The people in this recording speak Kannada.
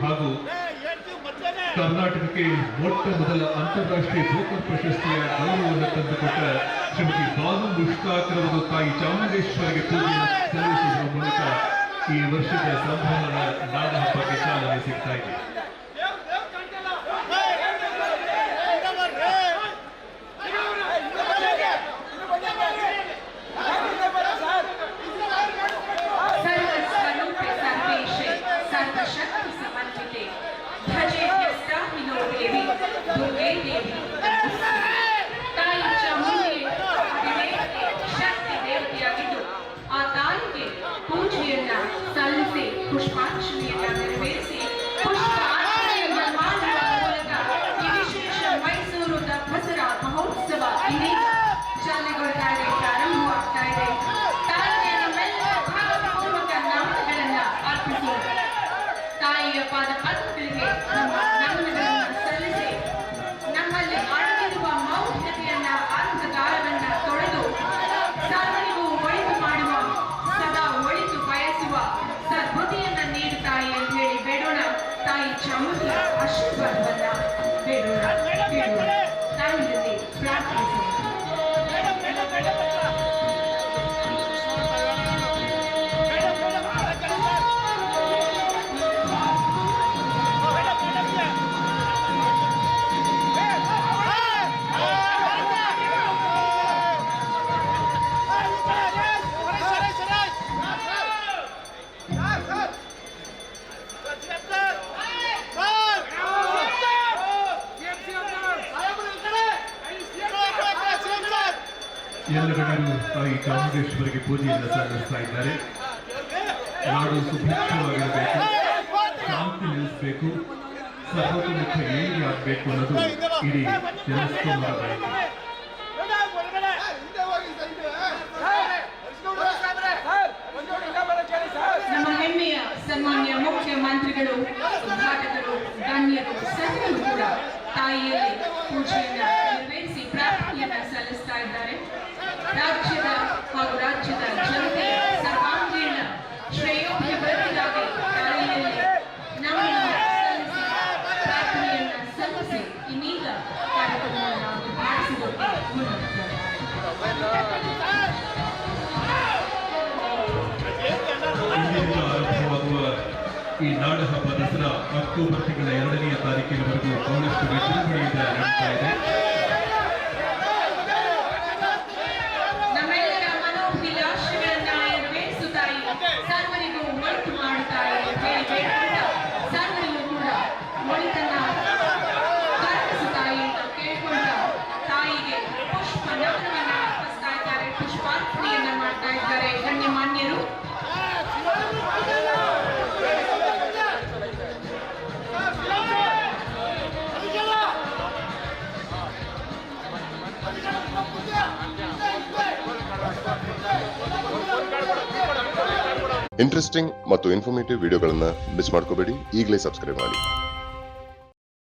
ಹಾಗೂ ಕರ್ನಾಟಕಕ್ಕೆ ಮೊಟ್ಟ ಮೊದಲ ಅಂತಾರಾಷ್ಟ್ರೀಯ ಬ್ರೋಕರ್ ಪ್ರಶಸ್ತಿಯ ಗೌರವವನ್ನು ತಂದುಕೊಟ್ಟ ಶ್ರೀಮತಿ ಬಾನು ಮುಷ್ತಾಕ್ ರವರು ತಾಯಿ ಚಾಮುಂಡೇಶ್ವರಿಗೆ ಪೂಜೆಯನ್ನು ಸಲ್ಲಿಸುವ ಮೂಲಕ ಈ ವರ್ಷದ ಸಂಭ್ರಮದ ನಾಡಹಬ್ಬಕ್ಕೆ ಚಾಲನೆ ಸಿಗ್ತಾ ಇದೆ. ತಾಯಿ ಚಾಮುಂಡಿ ಶಕ್ತಿ ದೇವತೆಯಾಗಿದ್ದು ಆ ತಾಯಿಗೆ ಪೂಜೆಯನ್ನ ಸಲ್ಲಿಸಿ ಪುಷ್ಪಾಂಜಲಿಯನ್ನ ನೆರವೇರಿಸಿ ಪುಷ್ಪಾರ್ಚನೆಯನ್ನ ಮಾಡುವ ಮೂಲಕ ಈ ವಿಶೇಷ ಮೈಸೂರು ದಸರಾ ಮಹೋತ್ಸವ ಇದೀಗ ಚಾಲನೆಗೊಳ್ತಾ ಇದೆ, ಪ್ರಾರಂಭವಾಗ್ತಾ ಇದೆ. ತಾಯಿಯ ನಮ್ಮೆಲ್ಲರ ಭಾವಪೂರ್ವಕ ನಮನಗಳನ್ನ ಅರ್ಪಿಸಿ ತಾಯಿಯ ಪಾದ ಪದ್ಮಗಳಿಗೆ ನಮ್ಮ ನಮನಗಳನ್ನು ಸಲ್ಲಿಸಿ ನಮ್ಮಲ್ಲಿ ಅಡಗಿರುವ ಮೌಢ್ಯತೆಯನ್ನ ಅಂಧಕಾರವನ್ನ ತೊಳೆದು ಸರ್ವರಿಗೂ ಒಳಿತು ಮಾಡುವ ಸದಾ ಒಳಿತು ಬಯಸುವ ಸದ್ಬುದ್ಧಿಯನ್ನ ನೀಡು ತಾಯಿ ಅಂತ ಹೇಳಿ ಬೇಡೋಣ. ತಾಯಿ ಚಾಮುಂಡಿಯ ಆಶೀರ್ವಾದವನ್ನ ಬೇಡೋಣ, ಬೇಡೋಣ. ತಾಯಿಯಲ್ಲಿ ಪ್ರಾರ್ಥಿಸೋಣ. ಎಲ್ಲ ಗಣ್ಯರು ತಾಯಿ ಚಾಮುಂಡೇಶ್ವರಿಗೆ ಪೂಜೆಯನ್ನು ಸಲ್ಲಿಸ್ತಾ ಇದ್ದಾರೆ. ನಾಡು ಸುಭಿಕ್ಷವಾಗಿರಬೇಕು, ಶಾಂತಿ ನೆಲೆಸಬೇಕು, ಸರ್ವತೋಮುಖ ಏಳಿಗೆ ಆಗಬೇಕು ಅನ್ನೋದು ಇಡೀ ಜನಸ್ತೋಮದ ಬಯಕೆ. ನಮ್ಮ ಹೆಮ್ಮೆಯ ಸನ್ಮಾನ್ಯ ಮುಖ್ಯಮಂತ್ರಿಗಳು, ಉದ್ಘಾಟಕರು, ಗಣ್ಯರು ಸರ್ವರು ಕೂಡ ತಾಯಿಯಲ್ಲಿ ಪೂಜೆಯನ್ನ ನೆರವೇರಿಸಿ ಪ್ರಾರ್ಥನೆಯನ್ನ ಸಲ್ಲಿಸ್ತಾ ಇದ್ದಾರೆ. ರಾಜ್ಯದ ಹಾಗೂ ರಾಜ್ಯದ ಜನತೆಯ ಸರ್ವಾಂಗೀಣ ಶ್ರೇಯೋಭಿವೃದ್ಧಿಗಾಗಿ ತಾಯಿಯಲ್ಲಿ ನಮ್ಮನ್ನು ಸಲ್ಲಿಸಿ ಪ್ರಾರ್ಥನೆಯನ್ನ ಸಲ್ಲಿಸಿ ಇನ್ನೀಗ ಕಾರ್ಯಕ್ರಮವನ್ನು ಉದ್ಘಾಟಿಸುವುದಕ್ಕೆ ಮುಂದುವರೆದಿದ್ದಾರೆ. ಆರಂಭವಾಗುವ ಈ ನಾಡಹಬ್ಬ ದಸರಾ ಅಕ್ಟೋಬರ್ ತಿಂಗಳ 2ನೇ ತಾರೀಕಿನವರೆಗೂ ಬಹಳಷ್ಟು ವಿಜೃಂಭಣೆಯಿಂದ ನಡೀತಾ ಇದೆ. ನಮ್ಮೆಲ್ಲರ ಮನೋಭಿಲಾಷೆಗಳನ್ನ ನೆರವೇರಿಸುತ್ತಾ ಸರ್ವರಿಗೂ ಒಳಿತು ಮಾಡುತ್ತಾ ಸರ್ವರಿಗೂ ಕೂಡ ಒಳಿತನ್ನ ಕರ್ಪಿಸುತ್ತಾ ಅಂತ ಕೇಳ್ಕೊಂಡ ತಾಯಿಗೆ ಪುಷ್ಪ ನಮನವನ್ನ ಅರ್ಪಿಸ್ತಾ ಇದ್ದಾರೆ, ಪುಷ್ಪಾರ್ಪಣೆಯನ್ನ ಮಾಡ್ತಾ ಇದ್ದಾರೆ ಗಣ್ಯಮಾನ್ಯರು. ಇಂಟ್ರೆಸ್ಟಿಂಗ್ ಮತ್ತು ಇನ್ಫಾರ್ಮೇಟಿವ್ ವಿಡಿಯೋಗಳನ್ನು ಮಿಸ್ ಮಾಡ್ಕೋಬೇಡಿ. ಈಗಲೇ ಸಬ್ಸ್ಕ್ರೈಬ್ ಮಾಡಿ.